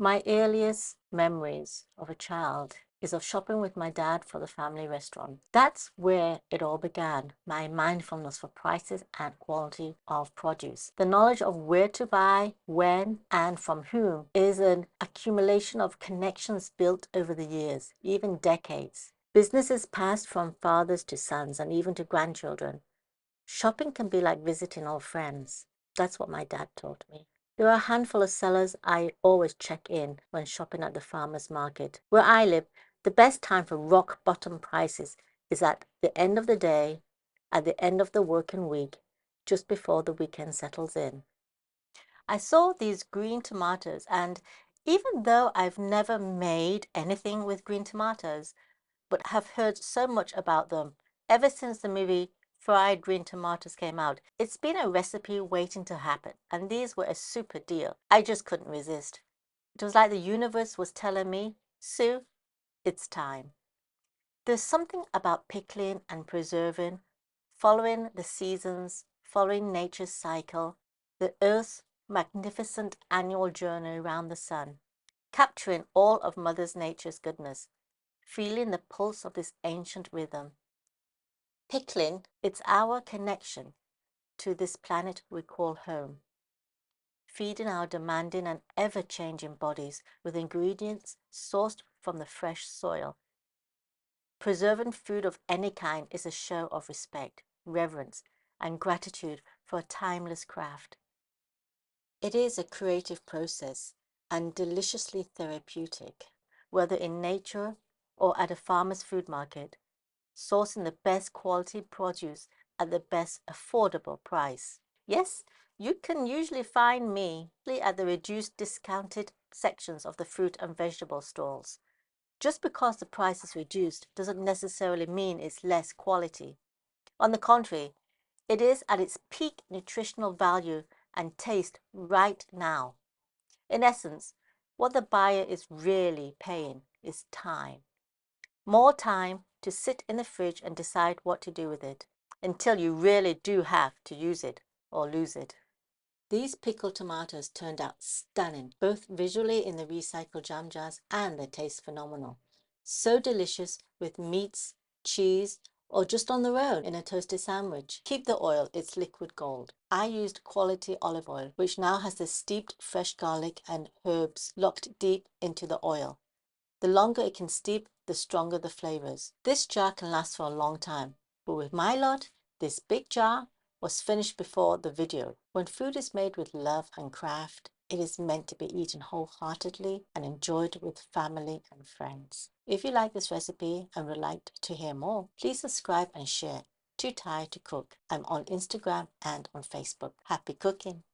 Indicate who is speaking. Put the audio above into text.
Speaker 1: My earliest memories of a child is of shopping with my dad for the family restaurant. That's where it all began, my mindfulness for prices and quality of produce. The knowledge of where to buy, when, and from whom is an accumulation of connections built over the years, even decades. Businesses passed from fathers to sons and even to grandchildren. Shopping can be like visiting old friends. That's what my dad taught me. There are a handful of sellers I always check in when shopping at the farmer's market. Where I live, the best time for rock bottom prices is at the end of the day, at the end of the working week, just before the weekend settles in. I saw these green tomatoes, and even though I've never made anything with green tomatoes, but have heard so much about them ever since the movie Fried Green Tomatoes came out. It's been a recipe waiting to happen, and these were a super deal. I just couldn't resist. It was like the universe was telling me, Sue, it's time. There's something about pickling and preserving, following the seasons, following nature's cycle, the earth's magnificent annual journey around the sun, capturing all of Mother Nature's goodness, feeling the pulse of this ancient rhythm. Pickling, it's our connection to this planet we call home, feeding our demanding and ever-changing bodies with ingredients sourced from the fresh soil. Preserving food of any kind is a show of respect, reverence, and gratitude for a timeless craft. It is a creative process and deliciously therapeutic, whether in nature or at a farmer's food market, sourcing the best quality produce at the best affordable price. Yes, you can usually find me at the reduced discounted sections of the fruit and vegetable stalls. Just because the price is reduced doesn't necessarily mean it's less quality. On the contrary, it is at its peak nutritional value and taste right now. In essence, what the buyer is really paying is time. More time to sit in the fridge and decide what to do with it, until you really do have to use it or lose it. These pickled tomatoes turned out stunning, both visually in the recycled jam jars and their taste phenomenal. So delicious with meats, cheese, or just on their own in a toasted sandwich. Keep the oil, it's liquid gold. I used quality olive oil, which now has the steeped fresh garlic and herbs locked deep into the oil. The longer it can steep, the stronger the flavors. This jar can last for a long time, but with my lot, this big jar was finished before the video. When food is made with love and craft, it is meant to be eaten wholeheartedly and enjoyed with family and friends. If you like this recipe and would like to hear more, please subscribe and share. Too Tired to Cook. I'm on Instagram and on Facebook. Happy cooking!